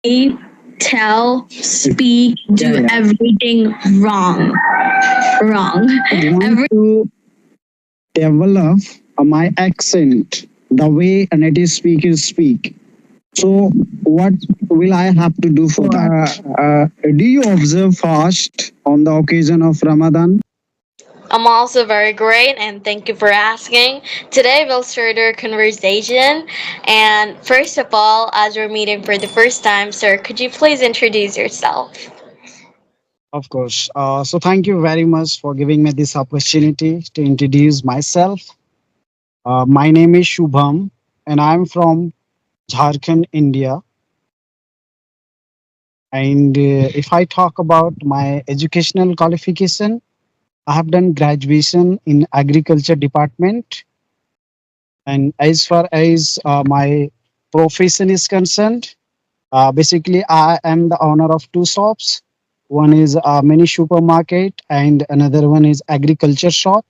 say, tell, speak, do everything wrong. Wrong. I want Every to develop my accent the way a native speakers speak. So, what will I have to do for that? Do you observe fast on the occasion of Ramadan? I'm also very great, and thank you for asking. Today we'll start our conversation. And first of all, as we're meeting for the first time, sir, could you please introduce yourself? Of course. So, thank you very much for giving me this opportunity to introduce myself. My name is Shubham, and I'm from Jharkhand, India. And if I talk about my educational qualification, I have done graduation in agriculture department. And as far as my profession is concerned, basically I am the owner of two shops. One is a mini supermarket, and another one is agriculture shop.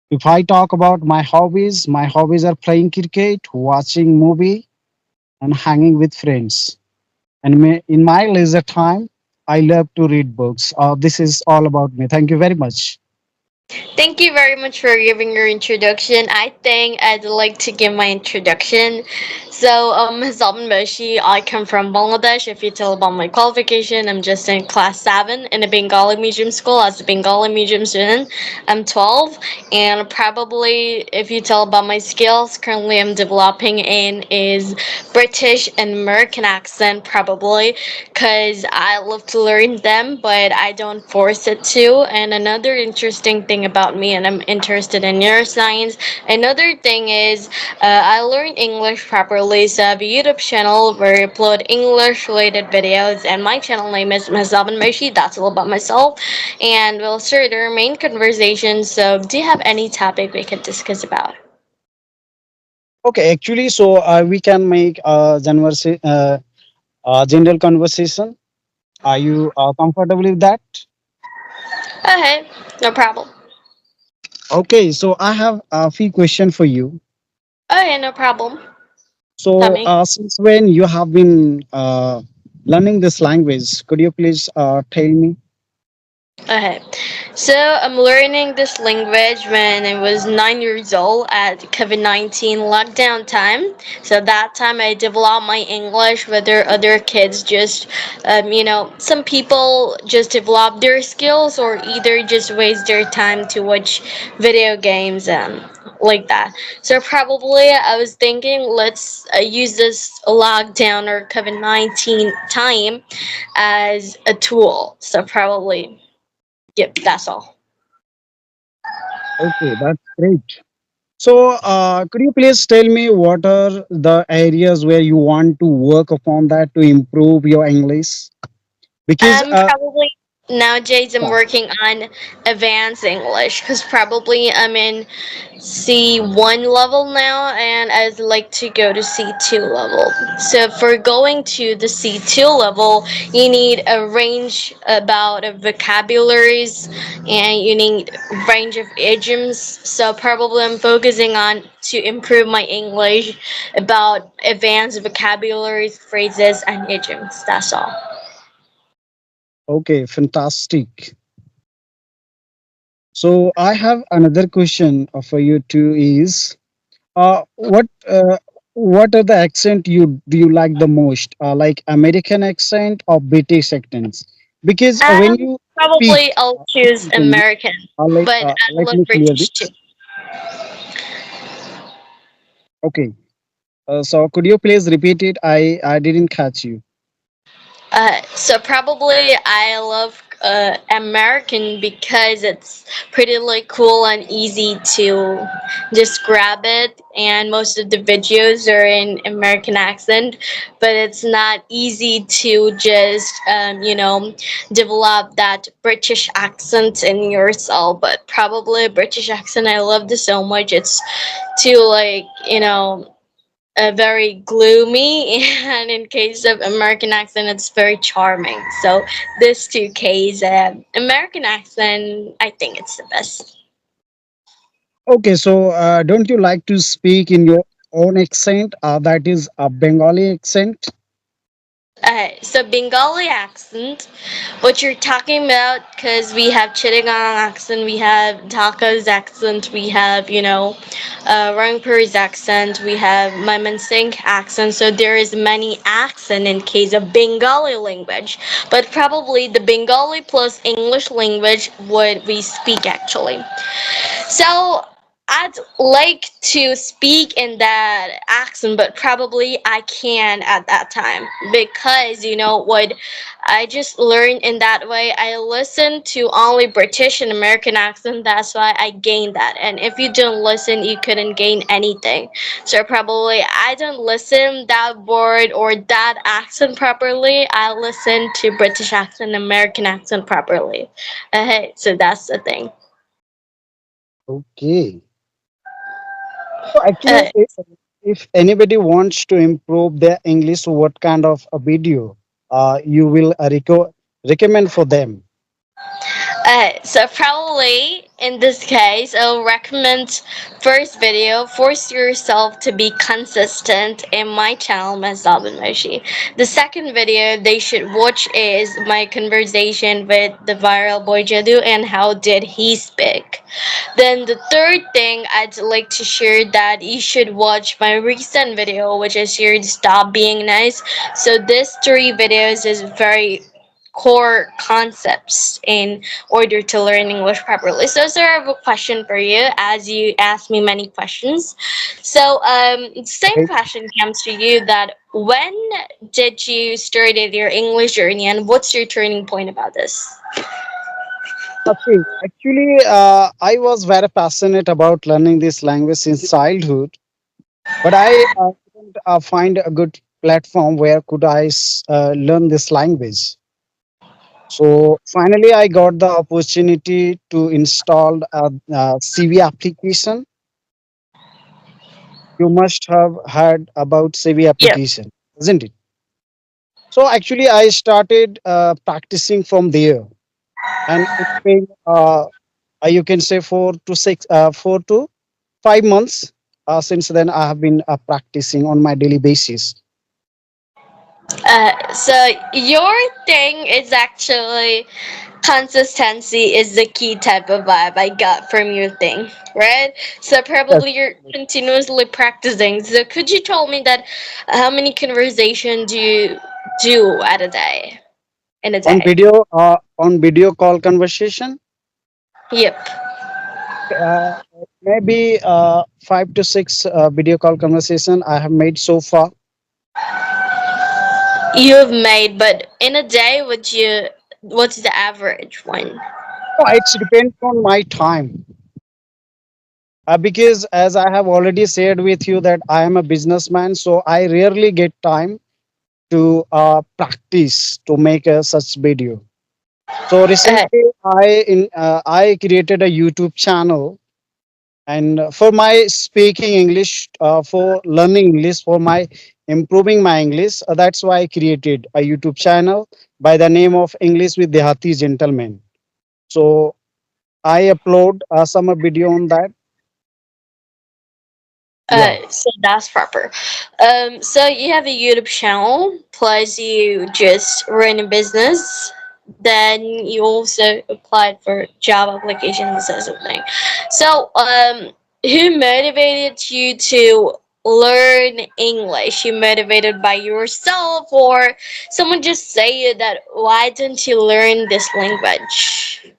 If I talk about my hobbies are playing cricket, watching movie, and hanging with friends. And in my leisure time, I love to read books. This is all about me. Thank you very much. Thank you very much for giving your introduction. I think I'd like to give my introduction. So, Salman Bashi, I come from Bangladesh. If you tell about my qualification, I'm just in class 7 in a Bengali medium school as a Bengali medium student. I'm 12, and probably if you tell about my skills, currently I'm developing in is British and American accent, probably because I love to learn them, but I don't force it to. And another interesting thing about me, and I'm interested in neuroscience. Another thing is I learned English properly, so I have a YouTube channel where I upload English related videos, and my channel name is Mazabin Meshi. That's all about myself, and we'll start our main conversation. So, do you have any topic we could discuss about? Okay, actually, so we can make a general conversation. Are you comfortable with that? Okay, no problem. Okay, so I have a few questions for you. Okay, no problem. Tell So, me. since when you have been learning this language, could you please tell me? Okay, so I'm learning this language when I was 9 years old at COVID-19 lockdown time. So that time I developed my English, whether other kids just, some people just develop their skills or either just waste their time to watch video games and like that. So probably I was thinking let's use this lockdown or COVID-19 time as a tool. So probably. Yep, that's all. Okay, that's great. So, could you please tell me what are the areas where you want to work upon that to improve your English? Because, Probably nowadays I'm yeah, working on advanced English because probably I'm in C1 level now and I'd like to go to C2 level. So for going to the C2 level, you need a range about of vocabularies and you need range of idioms. So probably I'm focusing on to improve my English about advanced vocabularies, phrases, and idioms. That's all. okay, fantastic. So, I have another question for you too. Is uh, what uh, what are the accent you do you like the most? Like American accent or British accents? Because when you speak, Probably I'll choose listen to me. American, but I Let love me clear British too. this. Okay. So could you please repeat it? I didn't catch you. So probably I love American because it's pretty like cool and easy to just grab it, and most of the videos are in American accent, but it's not easy to just develop that British accent in yourself. But probably British accent I love this so much. It's too like very gloomy, and in case of American accent it's very charming. So this two case American accent, I think it's the best. Okay, so don't you like to speak in your own accent? That is a Bengali accent. So Bengali accent, what you're talking about, because we have Chittagong accent, we have Dhaka's accent, we have, Rangpur's accent, we have Mymensingh accent. So there is many accent in case of Bengali language, but probably the Bengali plus English language would we speak actually. So I'd like to speak in that accent, but probably I can at that time because you know what I just learned in that way. I listened to only British and American accent. That's why I gained that. And if you don't listen, you couldn't gain anything. So probably I don't listen that word or that accent properly. I listen to British accent, American accent properly. So that's the thing. Okay. So actually, Uh, if anybody wants to improve their English, what kind of a video you will recommend for them? so probably in this case, I'll recommend first video. Force yourself to be consistent in my channel, Mazab and Moshi. The second video they should watch is my conversation with the viral boy Jadu and how did he speak. Then the third thing I'd like to share that you should watch my recent video, which is here to stop being nice. So this three videos is very core concepts in order to learn English properly. So, sir, I have a question for you as you asked me many questions. So, same Right? question comes to you that when did you started your English journey and what's your turning point about this? Okay. Actually, I was very passionate about learning this language since childhood, but I couldn't find a good platform where could learn this language. So finally, I got the opportunity to install a CV application. You must have heard about CV Yep. application, isn't it? So actually, I started practicing from there, and it's been you can say 4 to 5 months. Since then, I have been practicing on my daily basis. So your thing is actually consistency is the key type of vibe I got from your thing, right? So Yes. probably you're continuously practicing. So could you tell me that how many conversations do you do at a day? In a day? On video call conversation, Yep. uh, maybe 5 to 6 video call conversation I have made so far. You've made, but in a day, would you? What's the average one? No, it depends on my time. Because as I have already shared with you that I am a businessman, so I rarely get time to practice to make a such video. So Uh, recently, I created a YouTube channel, and for my speaking English, for learning English, for my improving my English, that's why I created a YouTube channel by the name of English with Dehati Gentleman. So I upload some video on that. Yeah. so that's proper. So you have a YouTube channel, plus you just run a business. Then you also applied for job applications or something. So, who motivated you to learn English? You motivated by yourself, or someone just say that why don't you learn this language?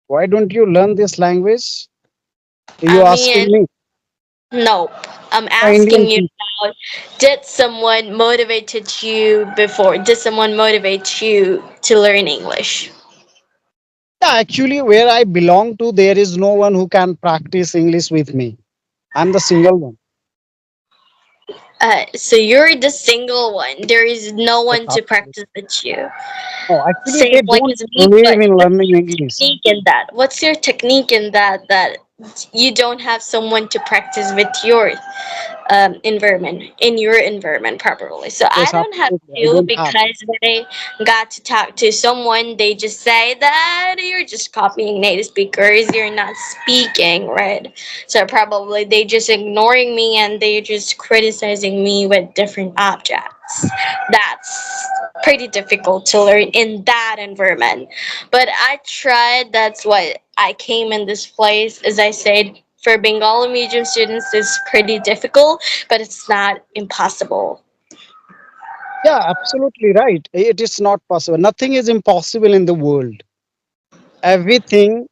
Why don't you learn this language? You I mean, asking me? nope. I'm Indian asking you people. now, did someone motivated you before? Did someone motivate you to learn English? Yeah, actually, where I belong to, there is no one who can practice English with me. I'm the single one. So you're the single one. There is no Yes, one to absolutely. practice with you. No, actually, Same they like don't as me, believe but in what's learning your English. technique in that? What's your technique in that you don't have someone to practice with your environment in your environment properly. So I Yes, don't have absolutely. I to don't have. because when I got to talk to someone, they just say that you're just copying native speakers. You're not speaking, right? So probably they just ignoring me and they just criticizing me with different objects. that's pretty difficult to learn in that environment. But I tried. That's why I came in this place. As I said, for Bengali medium students, it's pretty difficult, but it's not impossible. Yeah, absolutely right. It is not possible. Nothing is impossible in the world. Everything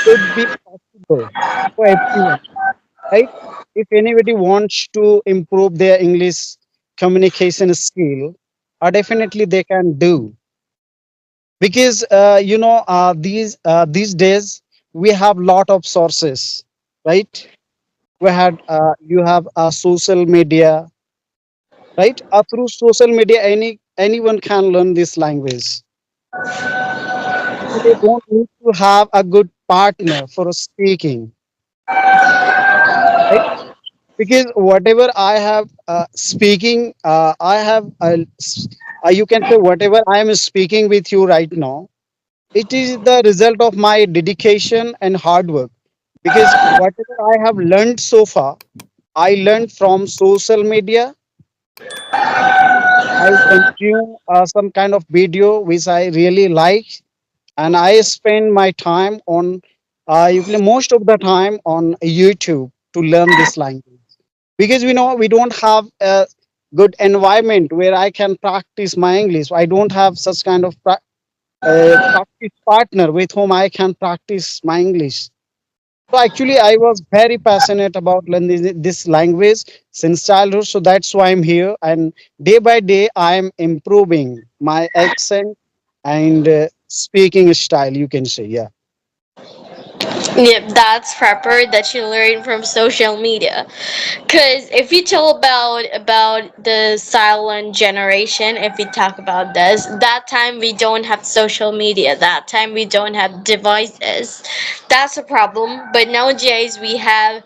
could be possible for everyone, right? If anybody wants to improve their English communication skill, definitely they can do, because these days we have lot of sources, right? We had you have social media, right? Through social media, anyone can learn this language. They don't need to have a good partner for speaking, right? Because whatever I have speaking, I have you can say whatever I am speaking with you right now, it is the result of my dedication and hard work. Because whatever I have learned so far, I learned from social media. I consume some kind of video which I really like, and I spend my time on usually most of the time on YouTube to learn this language. Because we know we don't have a good environment where I can practice my English. I don't have such kind of practice partner with whom I can practice my English. So actually, I was very passionate about learning this language since childhood. So that's why I'm here, and day by day, I am improving my accent and speaking style. You can say, yeah, Yep, that's proper that you learn from social media. Cause if you tell about the silent generation, if we talk about this, that time we don't have social media. That time we don't have devices. That's a problem. But nowadays we have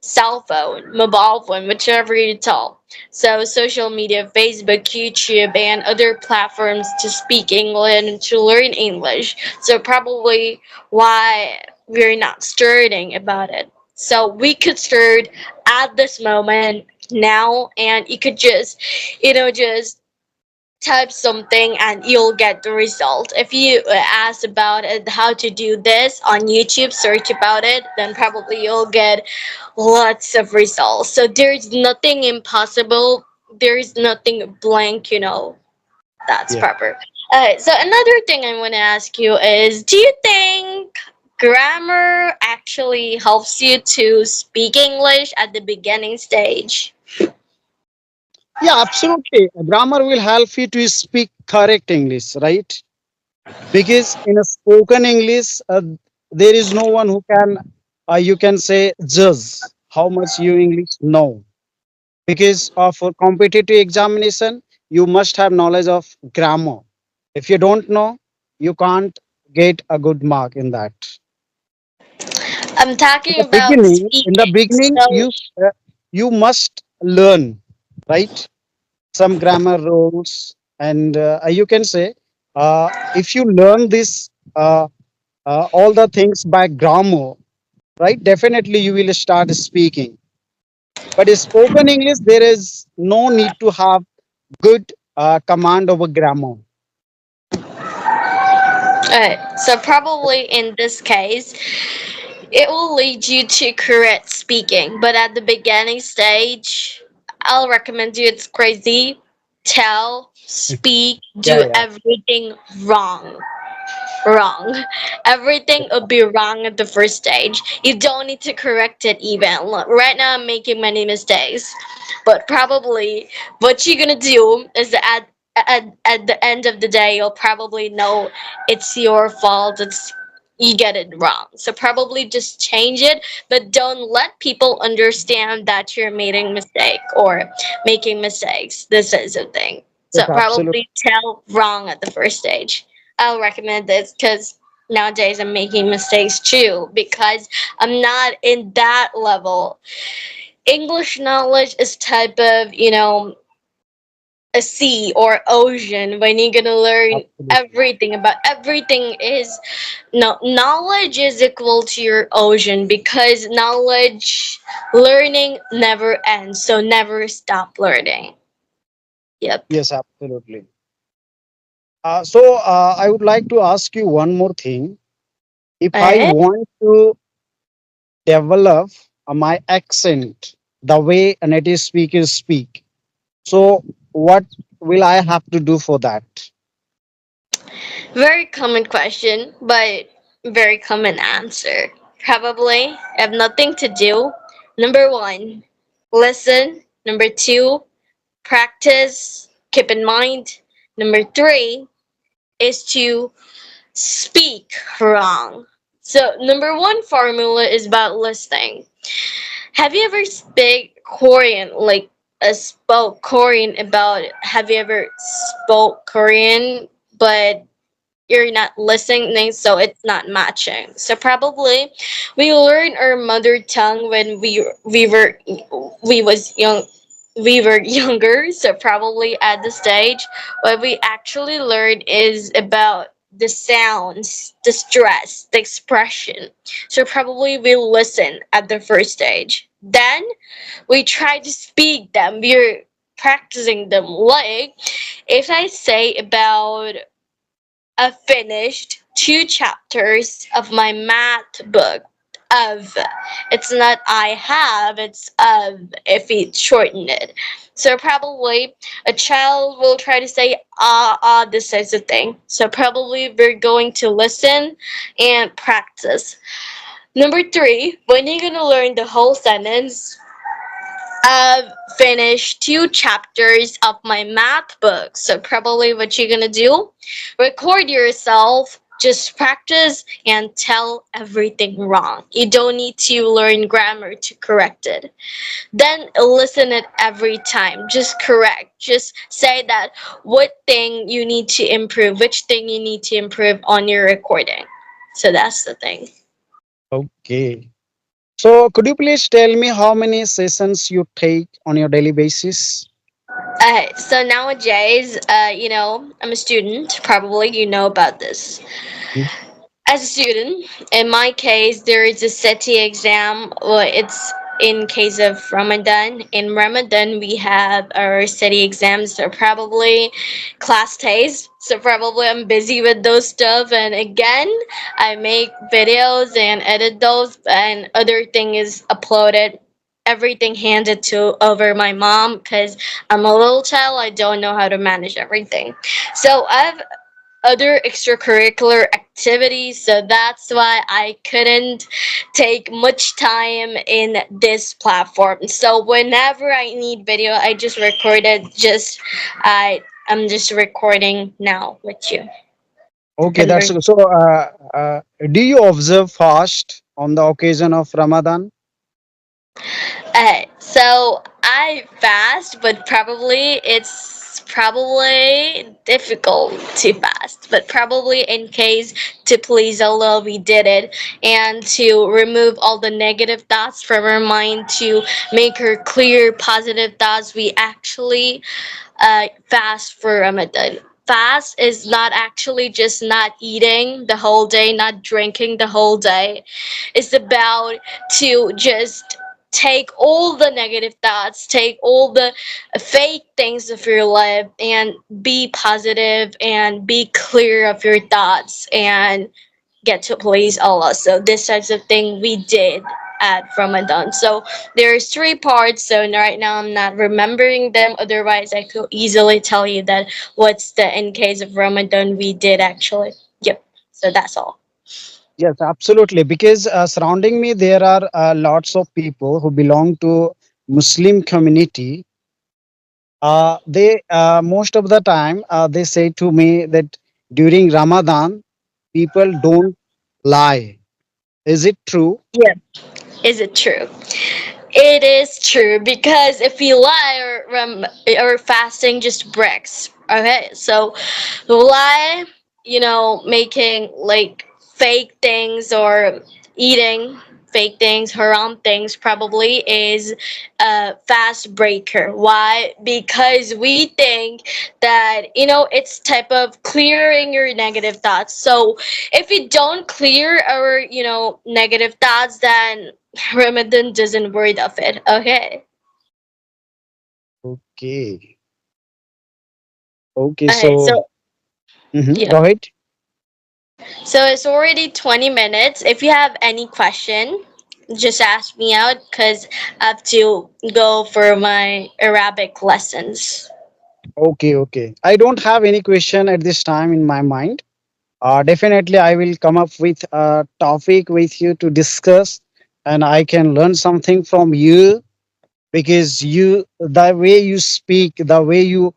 cell phone, mobile phone, whichever you tell. So social media, Facebook, YouTube, and other platforms to speak English and to learn English. So probably why we're not starting about it. So we could start at this moment now, and you could just, just type something and you'll get the result. If you ask about it, how to do this on YouTube, search about it, then probably you'll get lots of results. So there's nothing impossible. There's nothing blank. That's yeah. proper. So another thing I want to ask you is, do you think grammar actually helps you to speak English at the beginning stage? Yeah, absolutely. Grammar will help you to speak correct English, right? Because in a spoken English, there is no one who can, you can say, judge how much you English know. Because for competitive examination, you must have knowledge of grammar. If you don't know, you can't get a good mark in that. I'm In talking the about beginning, in the speaking. beginning, So uh, you must learn, right? Some grammar rules, and you can say, if you learn this, all the things by grammar, right? Definitely, you will start speaking. But in spoken English, there is no need to have good command over grammar. So probably in this case, it will lead you to correct speaking, but at the beginning stage, I'll recommend you. It's crazy. Tell, speak, Yeah, do yeah. everything wrong. Wrong. Everything would be wrong at the first stage. You don't need to correct it even. Look, right now I'm making many mistakes, but probably what you're gonna do is that at the end of the day, you'll probably know it's your fault. It's you get it wrong. So probably just change it, but don't let people understand that you're making mistake or making mistakes. This is the thing. Yes, So absolutely. probably tell wrong at the first stage. I'll recommend this because nowadays I'm making mistakes too because I'm not in that level. English knowledge is type of, a sea or ocean when you're gonna learn Absolutely. everything about everything is no knowledge is equal to your ocean because knowledge learning never ends, so never stop learning. Yep. Yes, absolutely. So I would like to ask you one more thing. If I Alright. want to develop my accent the way a native speakers speak, so what will I have to do for that? Very common question, but very common answer. Probably have nothing to do. Number one, listen. Number two, practice. Keep in mind. Number three is to speak wrong. So, number one formula is about listening. Have you ever speak Korean, like spoke Korean about, have you ever spoke Korean, but you're not listening, so it's not matching? So probably we learn our mother tongue when we was young, we were younger. So probably at the stage what we actually learn is about the sounds, the stress, the expression. So probably we listen at the first stage, then we try to speak them, we're practicing them. Like if I say about, I finished two chapters of my math book. Of, it's not I have, it's of, if we shorten it. So probably a child will try to say this is a thing. So probably we're going to listen and practice. Number three, when you're gonna learn the whole sentence, I've finished two chapters of my math book. So probably what you're gonna do, record yourself, just practice and tell everything wrong. You don't need to learn grammar to correct it. Then listen it every time. Just correct. Just say that what thing you need to improve, which thing you need to improve on your recording. So that's the thing. Okay. So could you please tell me how many sessions you take on your daily basis? So nowadays, I'm a student. Probably you know about this. Mm. As a student, in my case, there is a SETI exam. Well, it's in case of Ramadan. In Ramadan, we have our SETI exams. So probably class days. So probably I'm busy with those stuff. And again, I make videos and edit those. And other thing is uploaded. Everything handed to over my mom because I'm a little child. I don't know how to manage everything. So I've other extracurricular activities, so that's why I couldn't take much time in this platform. So whenever I need video, I just record it. I'm just recording now with you. Okay, And that's we're good. So do you observe fast on the occasion of Ramadan? So I fast, but probably it's probably difficult to fast. But probably in case to please Allah, we did it, and to remove all the negative thoughts from our mind, to make her clear positive thoughts. We actually fast for Ramadan. Fast is not actually just not eating the whole day, not drinking the whole day. It's about to just take all the negative thoughts, take all the fake things of your life, and be positive and be clear of your thoughts and get to please Allah. So this types of thing we did at Ramadan. So there's three parts. So right now I'm not remembering them. Otherwise, I could easily tell you that what's the in case of Ramadan we did actually. Yep. So that's all. Yes, absolutely. Because surrounding me, there are lots of people who belong to Muslim community. They most of the time they say to me that during Ramadan, people don't lie. Is it true? Yep. Is it true? It is true because if you lie or fasting just breaks. Okay, so lie, making like fake things or eating fake things, haram things probably is a fast breaker. Why? Because we think that it's type of clearing your negative thoughts. So if we don't clear our negative thoughts, then Ramadan doesn't worry of it. Okay. Okay. Okay, Okay, so yeah. go ahead. So it's already 20 minutes. If you have any question, just ask me out because I have to go for my Arabic lessons. Okay, okay. I don't have any question at this time in my mind. Definitely, I will come up with a topic with you to discuss, and I can learn something from you because the way you speak, the way you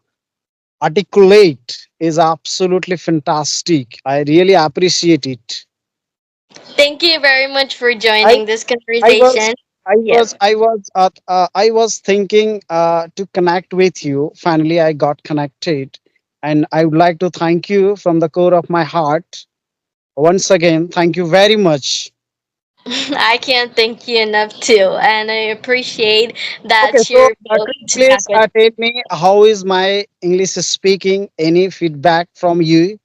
articulate is absolutely fantastic. I really appreciate it. Thank you very much for I joining this I was conversation. I Yeah. was I was I was thinking to connect with you. Finally, I got connected, and I would like to thank you from the core of my heart. Once again, thank you very much. I can't thank you enough too, and I appreciate Okay, that so you're both could you to talk please with. tell me how is my English speaking? Any feedback from you?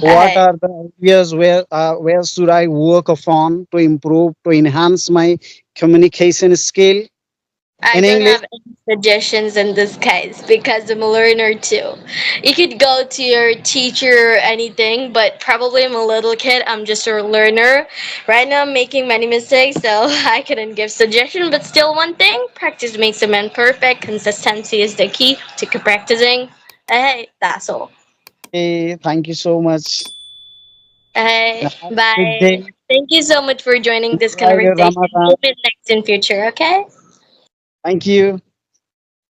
What I are the areas where should I work upon to improve to enhance my communication skill I in don't English? have any suggestions in this case because I'm a learner too. You could go to your teacher or anything, but probably I'm a little kid. I'm just a learner. Right now, I'm making many mistakes, so I couldn't give suggestion. But still, one thing: practice makes a man perfect. Consistency is the key to keep practicing. Hey, that's all. Hey, thank you so much. Hey, Have a good bye. day. Thank you so much for joining this Enjoy your conversation. Ramadan. We'll meet next in future. Okay. Thank you.